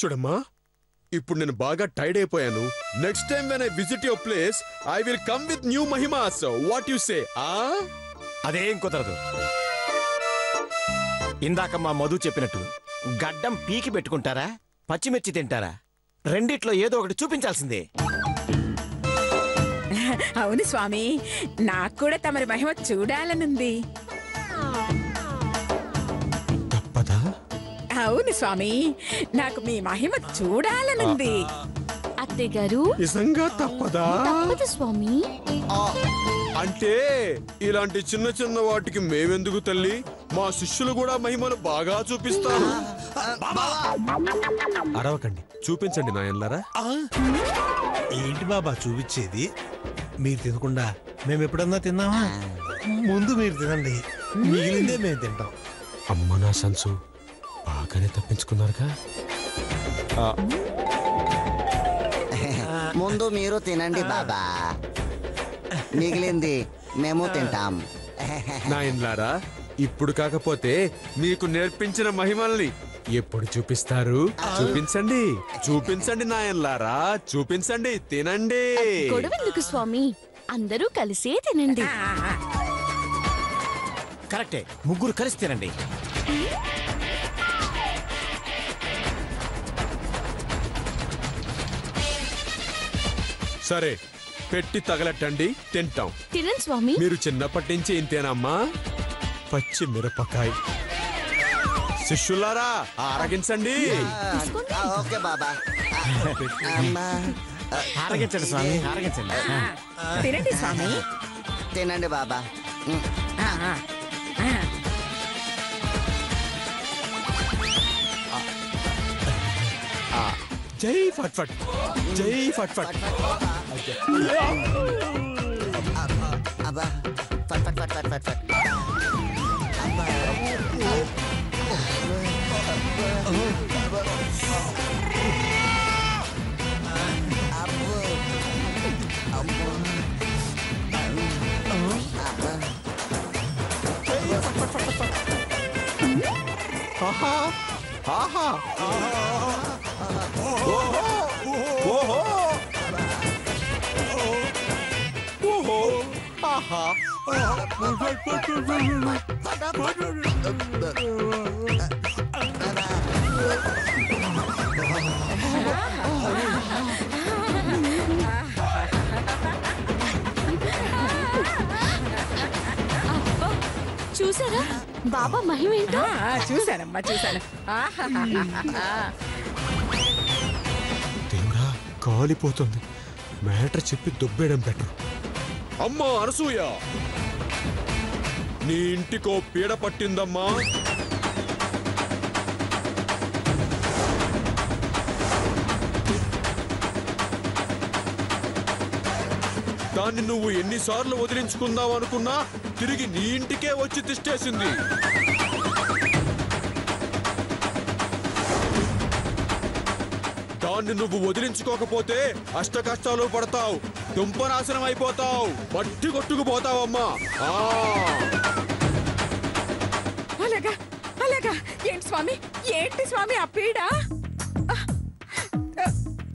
చూడమ్మా, ఇప్పుడు నేను బాగా టైర్డ్ అయిపోయాను. Next time when I visit your place I will come with new మహిమాస్. What you say? అదేం కుదరదు. ఇందాక మా మధు చెప్పినట్టు గడ్డం పీకి పెట్టుకుంటారా, పచ్చిమిర్చి తింటారా? రెండిట్లో ఏదో ఒకటి చూపించాల్సిందే. అవును స్వామి, నాకు కూడా తమరి మహిమ చూడాలనుంది. తప్పదా? అవును స్వామి, నాకు మీ మహిమ చూడాలనుంది. అత్తయ్య గారు, నిజంగా తప్పదా? తప్పదు స్వామి. అంటే ఇలాంటి చిన్న చిన్న వాటికి మేమెందుకు తల్లి? మా శిష్యులు కూడా మహిమలు బాగా చూపిస్తారు. అరవకండి, చూపించండి నాయనలారా. ఏంటి బాబా చూపించేది? మీరు తినకుండా మేము ఎప్పుడన్నా తిన్నామా? ముందు మీరు తినండి, మిగిలిందే మేము తింటాం. అమ్మ నా సంసు, బాగానే తప్పించుకున్నారుగా. ముందు మీరు తినండి బాబా, మిగిలింది మేము తింటాం. నాయనలారా, ఇప్పుడు కాకపోతే మీకు నేర్పించిన మహిమల్ని ఎప్పుడు చూపిస్తారు? చూపించండి, చూపించండి నాయనలారా, చూపించండి. తినండి. గొడవెందుకు స్వామి, అందరూ కలిసే తినండి. కరెక్టే, ముగ్గురు కలిసి తినండి. సరే, పెట్టి తగలట్టండి, తింటాం. తినండి స్వామి. మీరు చిన్నప్పటి నుంచి ఇంతేనమ్మా? పచ్చి మిరపకాయ. శిష్యులారా, ఆరగించండి. ఓకే బాబా. ఆరగించండి స్వామి, ఆరగించండి. తినండి స్వామి. తినండి బాబా. జై ఫట్ఫట్, జై ఫట్ఫట్. అబ్బా, ఫట్ ఫట్ ఫట్ ఫట్ ఫట్ ఫట్. ఆహా, ఆహా, ఓహో, ఓహో, ఓహో, ఆహా. చూసారా బాబా మహిమ ఏంటో? చూశానమ్మా, చూశాను. దేవుడా, కాలిపోతుంది. మ్యాటర్ చెప్పి దొబ్బేయడం బెటర్. అమ్మా అనసూయ, నీ ఇంటికో పీడ పట్టిందమ్మా. దాన్ని నువ్వు ఎన్నిసార్లు వదిలించుకుందాం అనుకున్నా తిరిగి నీ ఇంటికే వచ్చి తిష్టేసింది. దాన్ని నువ్వు వదిలించుకోకపోతే అష్ట కష్టాలు పడతావు, దుంపనాశనం అయిపోతావు, పట్టి కొట్టుకుపోతావమ్మా. అలాగా, అలాగా. ఏంటి స్వామి, ఏంటి స్వామి ఆ పీడ?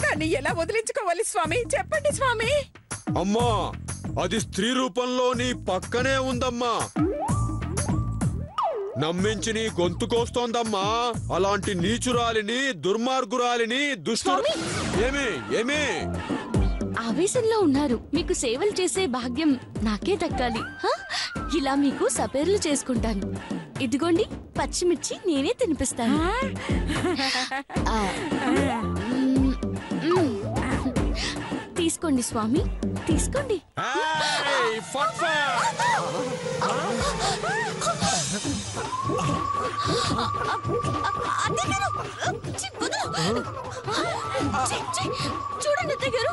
దాన్ని ఎలా వదిలించుకోవాలి స్వామి, చెప్పండి స్వామి. అమ్మా, అది స్త్రీ రూపంలో నీ పక్కనే ఉందమ్మా. నమ్మించి నీ గొంతు కోస్తోందమ్మా. అలాంటి నీచురాలిని, దుర్మార్గురాలిని, దుష్టుడు. ఏమి ఏమి ఆవేశంలో ఉన్నారు. మీకు సేవలు చేసే భాగ్యం నాకే దక్కాలి. ఇలా మీకు సపేర్లు చేసుకుంటాను. ఇదిగోండి పచ్చిమిర్చి, నేనే తినిపిస్తాను. తీసుకోండి స్వామి, తీసుకోండి. చూడండి అత్తయ్య గారు.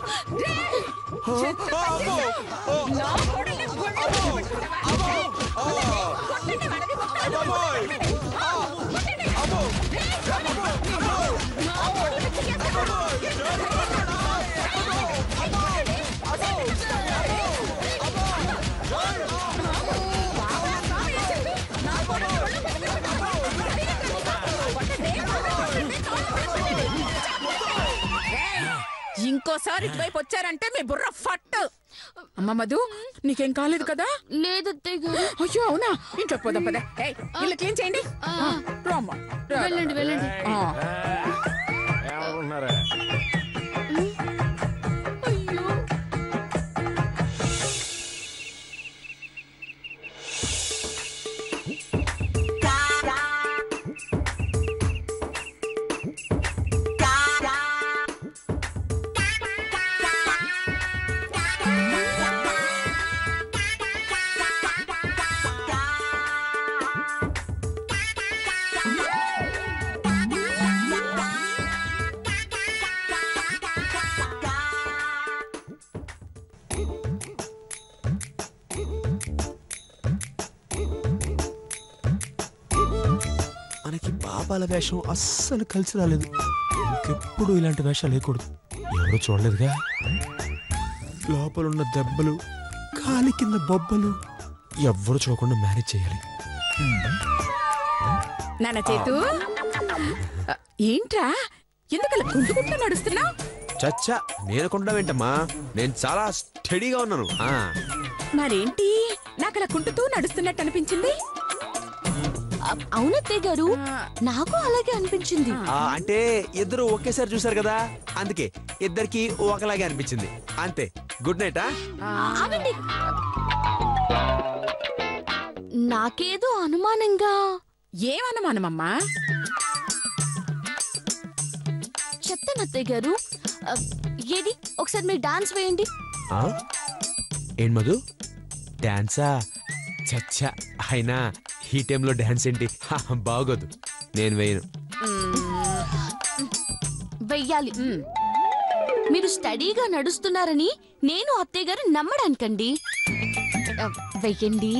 Come on! ఇంకోసారి ఇటువైపు వచ్చారంటే మీ బుర్ర ఫట్. అమ్మ మధు, నీకేం కాలేదు కదా? లేదు అత్తయ్య గారు. అయ్యో అవునా, ఇంట్లోకి పోదాం పద. ఇల్లు క్లీన్ చేయండి. రామ్మా, రా. వెళ్ళండి వెళ్ళండి. ఆ. ఎవరున్నారా? అయ్యో మనకి బాబాల వేషం అస్సలు కలిసి రాలేదు. ఇంకెప్పుడు ఇలాంటి వేషాలు లేకూడదు. ఎవరు చూడలేదుగా. లోపలున్న దెబ్బలు, కాలి కింద బొబ్బలు ఎవ్వరు చూడకుండా మేనేజ్ చేయాలి. నాన్న చేతు, ఏంట్రా ఎందుకలా కుంటుకుంటూ నడుస్తున్నావు? చచ్చా, నేను కొండ వెంటమ్మా, నేను చాలా స్టడీగా ఉన్నాను. మరేంటి నాకలా కుంటుతూ నడుస్తున్నట్టు అనిపించింది? అవునత్తయ్య గారు, నాకు అలాగే అనిపించింది. అంటే ఇద్దరు ఒకేసారి చూసారు కదా, అందుకే ఇద్దరికి ఒకలాగే అనిపించింది. అంతే. Good night. ఆగండి, నాకేదో అనుమానంగా. ఏమనుమానమమ్మా? చెప్తాను అత్తయ్య గారు. ఏది ఒకసారి మీరు డాన్స్ వేయండి. ఏం మధు, డాన్సా? చచ్చా, అయినా ఈ టైంలో డాన్స్ ఏంటి? బాగోదు, నేను వేయను. వెయ్యాలి. మీరు స్టడీగా నడుస్తున్నారని నేను అత్తయ్య గారు నమ్మడానికండి. వెయ్యండి.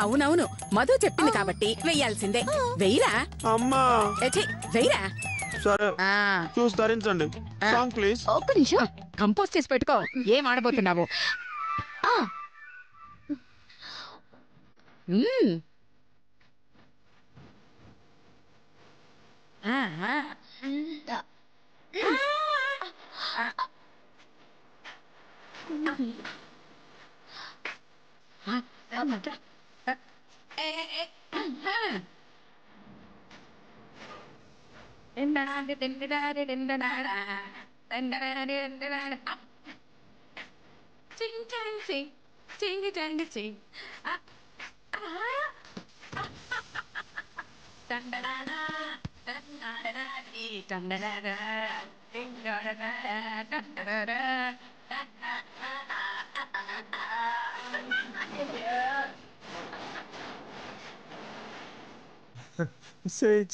అవునవును, మధు చెప్పింది కాబట్టి వెయ్యాల్సిందే. వెయ్యరా అమ్మా. వెయ్యరా. సరే, చూసి ధరించండి. Song please. ఒక్క నిమిషం, కంపోజ్ చేసి పెట్టుకో. ఏం ఆడబోతున్నావు?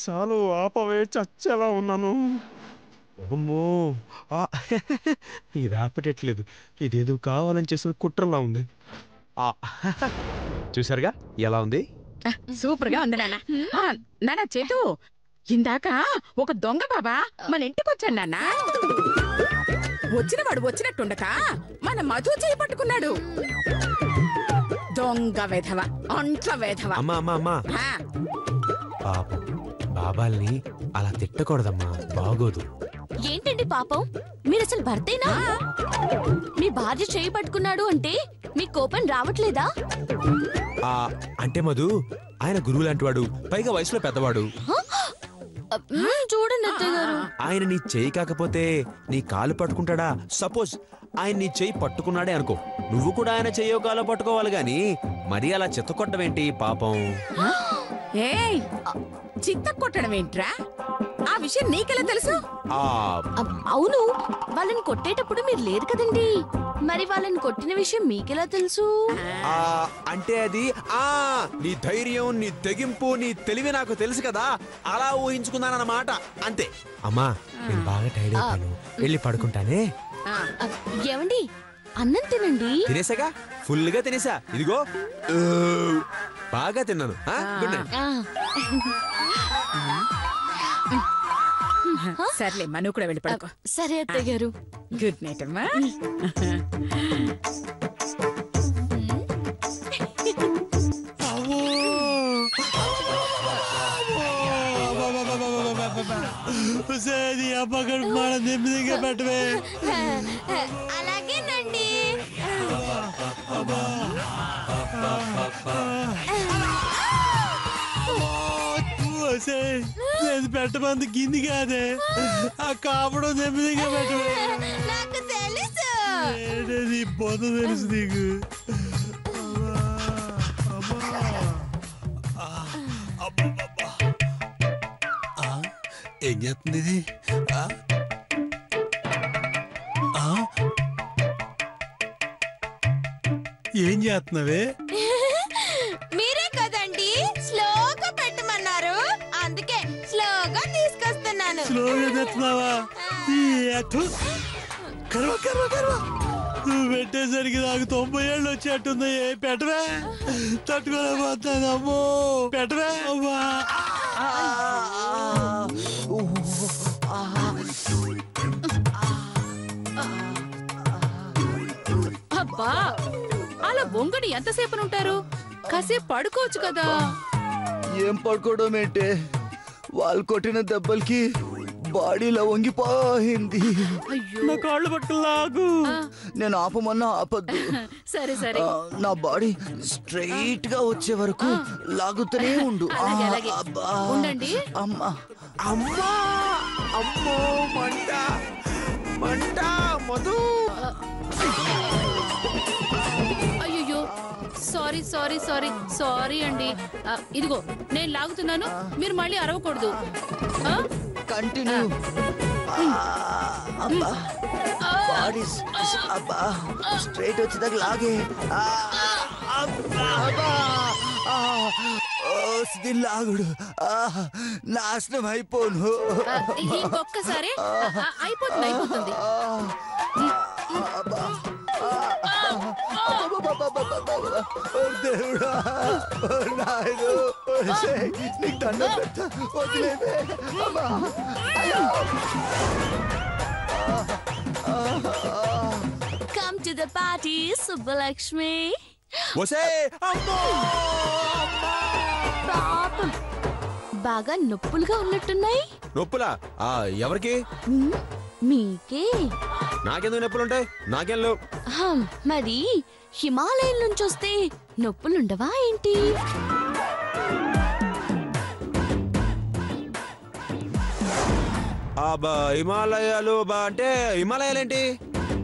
చాలు, ఆపవే, చచ్చేలా ఉన్నాను. అమ్మో, ఇది ఆపటట్లేదు. ఇదేదో కావాలని చేసిన కుట్రలా ఉంది. చూసారుగా ఎలా ఉంది? సూపర్ గా ఉంది నాన్న. నాన్న చేతు, ఇందాక ఒక దొంగ బాబా మన ఇంటికి వచ్చాడు నాన్న. వచ్చినవాడు వచ్చినట్టుండక మన మధు చేయి పట్టుకున్నాడు. దొంగ వేధవ, ఒంట్ల వేధవ. అమ్మా అమ్మా అమ్మా, పాపం బాబాల్ని అలా తిట్టకూడదమ్మా, బాగోదు. ఏంటండి పాపం, మీరు అసలు భర్తేనా? మీ భార్య చేయి పట్టుకున్నాడు అంటే మీ కోపం రావట్లేదా? అంటే మధు, ఆయన గురువు లాంటి వాడు, పైగా వయసులో పెద్దవాడు. చూడండి అత్తయ్య గారు, ఆయన నీ చేయి కాకపోతే నీ కాలు పట్టుకుంటాడా? సపోజ్ ఆయన నీ చేయి పట్టుకున్నాడే అనుకో, నువ్వు కూడా ఆయన చెయ్యో కాలో పట్టుకోవాలి గాని మరీ అలా చెత్త కొట్టవేంటి పాపం? ఏయ్, చిత్త కొట్టడం ఏంట్రా? ఆ విషయం నీకెలా తెలుసు? అవును, వాళ్ళని కొట్టేటప్పుడు మీరు లేరు కదండి, మరి వాళ్ళని కొట్టిన విషయం మీకెలా తెలుసు? అంటే అది నీ ధైర్యం, నీ తెగింపు, నీ తెలివి నాకు తెలుసు కదా, అలా ఊహించుకున్నానన్నమాట, అంతే. అమ్మా, నేను బాగా టైర్డ్ అయిపోయాను, వెళ్ళి పడుకుంటానే. ఏమండి, అన్నం తినండి. తినేసాగా, ఫుల్ గా తినేసా, ఇదిగో బాగా తిన్నాను. Good night. సర్లే, మను కూడా వెళ్ళి పడుకో. సరే అత్తయ్య గారు, గుడ్ నైట్ అమ్మా. అమ్మ కడుపు మాడ నెమ్మదిగా పెట్టవే. అలాగేనండి. నేను పెట్టమంది గిన్ని కాదే, ఆ కాపడం నెమ్మదిగా పెట్టవే. నాకు తెలుసు. నీ పొంద తెలుసు నీకు. ఏం చేస్తుంది ఇది? ఏం చేస్తున్నావే? మీరే కదండి స్లోగా పెట్టమన్నారు, అందుకే స్లోగా తీసుకొస్తున్నాను. స్లోగా తెస్తున్నావా? కర్వ కర్వ కర్వ. నువ్వు పెట్టేసరికి నాకు 90 ఏళ్ళు వచ్చేట్టుంది. పెట్టవే, తట్టుకోలేకపోతాను. అమ్మో పెట్టవే. అమ్మా అబ్బా అలా బొంగడి ఎంతసేపు ఉంటారు? కాసేపు పడుకోవచ్చు కదా. ఏం పడుకోవడం ఏంటే, వాళ్ళు కొట్టిన దెబ్బలకి బాడీలో వంగిపోయింది. నా కాళ్ళు పట్టుకుని లాగు. నేను ఆపమన్నా ఆపద్దు. సరే సరే. నా బాడీ స్ట్రైట్ గా వచ్చే వరకు లాగుతూనే ఉండు. అలాగే, అలాగే. అబ్బా. ఉండండి. అమ్మా అమ్మా అమ్మో మంట మంట మధు. అయ్యో సారీ సారీ సారీ సారీ అండి. ఇదిగో నేను లాగుతున్నాను, మీరు మళ్ళీ అరవకూడదు. కంటిన్యూ. అబ్బా బాడీ అబ్బా స్ట్రైట్ వచ్చేదాకా లాగే. దీని లాగుడు నాశనం అయిపోను. ఇంకొక్కసారి అయిపోతుంది అయిపోతుంది. దేవుడా నాయను, నీకు దండం పెడతా, వదిలేవే. Come to the party, Subbulakshmi. వసే అమ్మో పాపం బాగా నొప్పులుగా ఉన్నట్టున్నాయి. నొప్పులా? ఎవరికి? మీకే. నాకెందుకు నొప్పులుంటాయి? నాకేం లేవు. మరి హిమాలయం నుంచి వస్తే నొప్పులుండవా ఏంటి? హిమాలయాలు అంటే హిమాలయాలేంటి?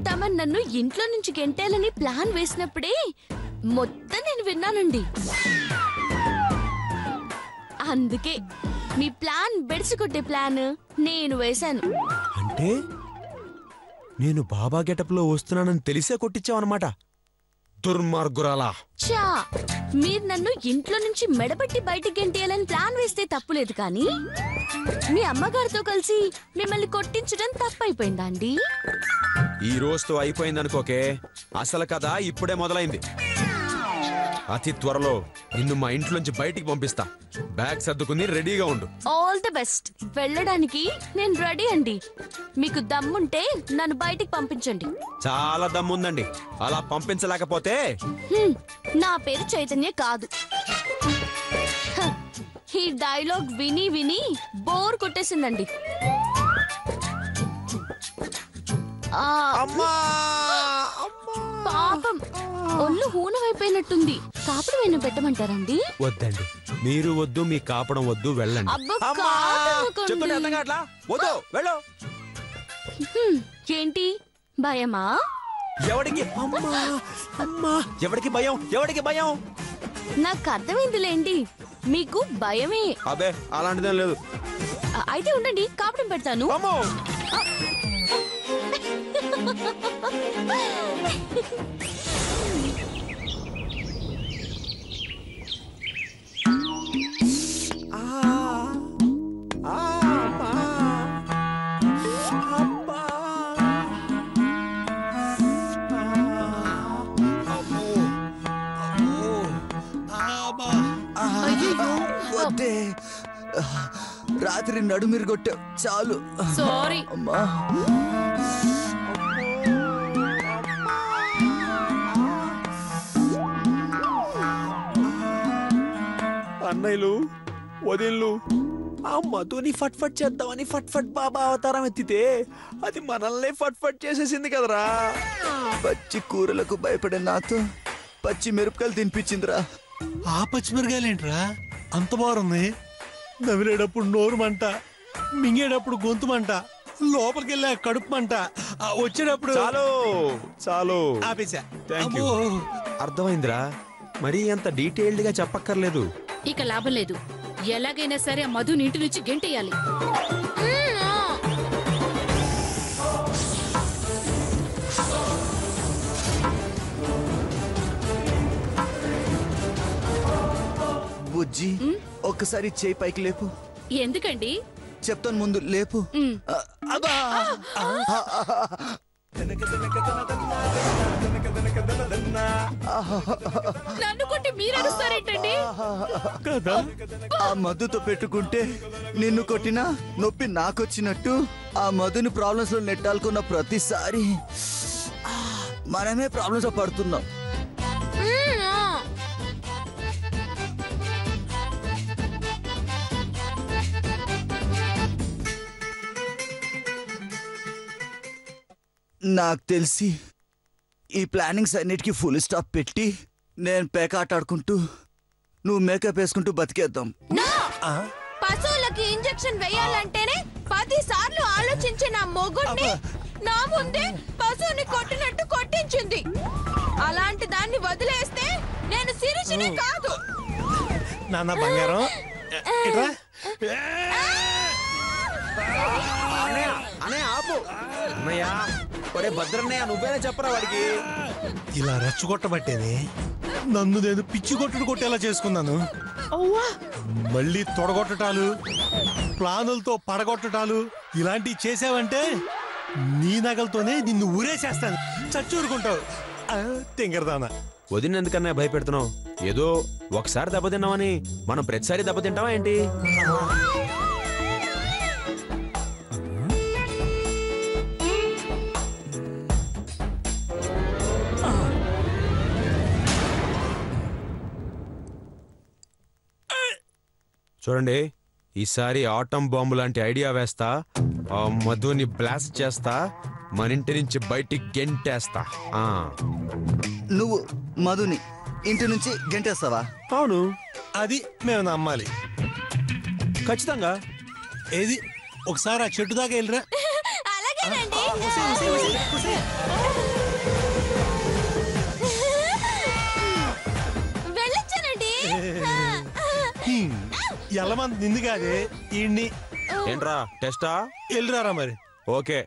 తమ నన్ను ఇంట్లో నుంచి గెంటేలని ప్లాన్ వేసినప్పుడే మొత్తం నేను విన్నానండి. అందుకే మీ ప్లాన్ బెడిసికొట్టే ప్లాన్ నేను వేశాను. అంటే నేను బాబా గెటప్ లో వస్తున్నానని తెలిసే కొట్టించావన్నమాట. దుర్మార్గురాలా. చా, మీరు నన్ను ఇంట్లో నుంచి మెడబట్టి బయటికి గెంటేయాలని ప్లాన్ వేస్తే తప్పులేదు, కానీ మీ అమ్మగారితో కలిసి మిమ్మల్ని కొట్టించడం తప్పైపోయిందా అండి? ఈ రోజుతో అయిపోయింది అనుకోకే, అసలు కథ ఇప్పుడే మొదలైంది. అతి త్వరలో నిన్ను మా ఇంట్లోంచి బయటికి పంపిస్తా. బ్యాగ్ సర్దుకుని రెడీగా ఉండు. All the best. వెళ్ళడానికి నేను రెడీ అండి. మీకు దమ్ముంటే నన్ను బయటికి పంపించండి. చాలా దమ్ముందండి. అలా పంపించలేకపోతే నా పేరు చైతన్య కాదు. ఈ డైలాగ్ విని విని బోర్ కొట్టేసిందండి. పాపం ఒళ్ళు హూనమైపోయినట్టుంది. కాపుడు వేణు పెట్టమంటారండి? వద్దండి, మీరు వద్దు, మీ కాపడం వద్దు, వెళ్ళండి. ఏంటి భయమా? ఎవడికి ఎవడికి భయం? ఎవడికి భయం? నాకు అర్థమైందిలేండి, మీకు భయమే. అబే అలాంటిదేం లేదు. అయితే ఉండండి, కాపడం పెడతాను. వద్దే, రాత్రి నడుమిరు కొట్టావు చాలు. సారీ. అమ్మా అన్నయ్యలు, వదిళ్ళు, ఆ మధుని ఫట్ ఫట్ చేద్దామని ఫట్ ఫట్ బాబా అవతారం ఎత్తితే అది మనల్ని ఫట్ ఫట్ చేసేసింది కదరా. పచ్చి కూరలకు భయపడే నాతో పచ్చి మిరపకాయలు తినిపించిందిరా. ఆ పచ్చిమిరకాయలేంట్రా అంత బాగుంది? నవిలేటప్పుడు నోరు మంట, మింగేటప్పుడు గొంతు మంట, లోపలికి వెళ్ళా కడుపు మంట, వచ్చేటప్పుడు చాలు చాలు ఆపేసా. Thank you. అమ్మో. అర్థమైందిరా, మరీ అంత డీటెయిల్డ్ గా చెప్పక్కర్లేదు. ఇక లాభం లేదు, ఎలాగైనా సరే ఆ మధుని ఇంటి నుంచి గెంటేయాలి. బుజ్జి ఒక్కసారి చేయి పైకి లేపు. ఎందుకండి? చెప్తాను ముందు లేపు. అబ్బా! నన్ను కొట్టి మీరు అరుస్తారేంటండి? కదా ఆ మధుతో పెట్టుకుంటే నిన్ను కొట్టినా నొప్పి నాకొచ్చినట్టు ఆ మధుని ప్రాబ్లమ్స్ లో నెట్టాలనుకున్న ప్రతిసారి మనమే ప్రాబ్లమ్స్ లో పడుతున్నాం. నాకు తెలిసి ఈ ప్లానింగ్స్ అన్నిటికీ ఫుల్ స్టాప్ పెట్టి నేను పేకాట ఆడుకుంటూ నువ్వు మేకప్ వేసుకుంటూ బతికేద్దాం. పశువులకి ఇంజెక్షన్ వేయాలంటేనే 10 సార్లు ఆలోచించిన మొగుడిని నా ముందే పశువుని కొట్టినట్టు కొట్టించింది. అలాంటి దాన్ని వదిలేస్తే నేను శిరీషిని కాదు. నాన్న బంగారం ఇట్రా. అనే ఆపు అన్నయ్య. ఒరే భద్రన్నయ్య, నువ్వేనా చెప్పరా వాడికి? ఇలా రెచ్చగొట్టబట్టేనే నన్ను నేను పిచ్చి కొట్టుడు కొట్టేలా చేసుకున్నాను. మళ్ళీ తొడగొట్టటాలు, ప్లానులతో పడగొట్టటాలు ఇలాంటివి చేసావంటే నీ నగలతోనే నిన్ను ఊరేసేస్తాను. చచ్చూరుకుంటావు తింగరదానా. వదిన ఎందుకన్నా భయపెడుతున్నావు? ఏదో ఒకసారి దెబ్బతిన్నామని మనం ప్రతిసారి దెబ్బతింటావా ఏంటి? చూడండి, ఈసారి ఆటం బాంబు లాంటి ఐడియా వేస్తా. ఆ మధుని బ్లాస్ట్ చేస్తా, మన ఇంటి నుంచి బయటికి గెంటేస్తా. నువ్వు మధుని ఇంటి నుంచి గెంటేస్తావా? అవును, అది మేము నమ్మాలి. ఖచ్చితంగా. ఏది ఒకసారి ఆ చెట్టు దాకా వెళ్ళరా. అలాగేనండి. వెళ్ళొచ్చానండి. ఎల్లమంది నింది కాదే ఈడ్ని. ఏంట్రా టెస్టా? వెళ్ళిరారా మరి. ఓకే.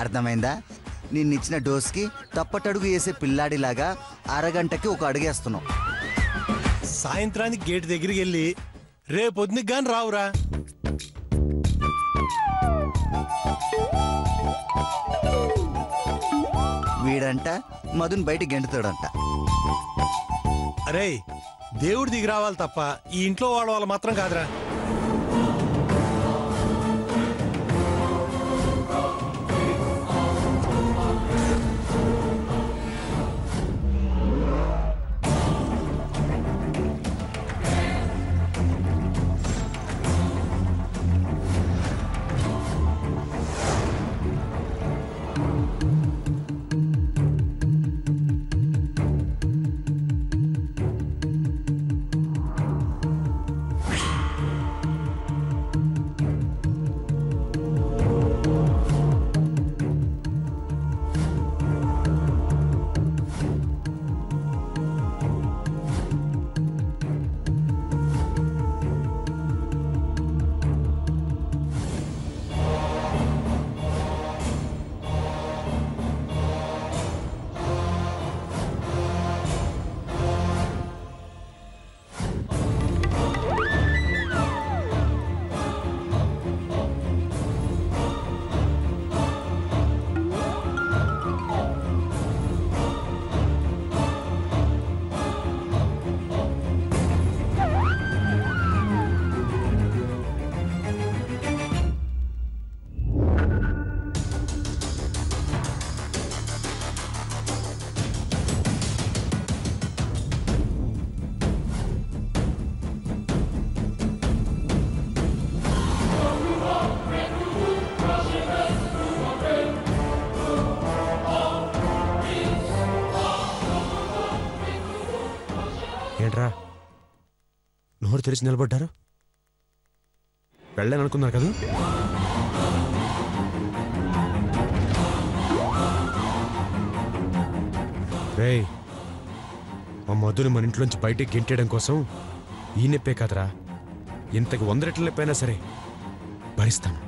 అర్థమైందా? నిన్నిచ్చిన డోస్కి తప్పటడుగు వేసే పిల్లాడిలాగా అరగంటకి ఒక అడుగేస్తున్నావు. సాయంత్రానికి గేట్ దగ్గరికి వెళ్ళి రేపొద్దునికి గాని రావురా. వీడంట మధుని బయటికి గెంటుతాడంట. అరే దేవుడి దిగి రావాలి తప్ప ఈ ఇంట్లో వాళ్ళు మాత్రం కాదురా. ఏంట్రా నోరు తెరిచి నిలబడ్డారు? వెళ్ళని అనుకున్నారు కదా? రేయ్, మా మధుని మన ఇంట్లోంచి బయటికి గెంటేయడం కోసం ఈ నెప్పే కాదురా, ఇంతకు 100 రెట్ల నొప్పైనా సరే భరిస్తాను.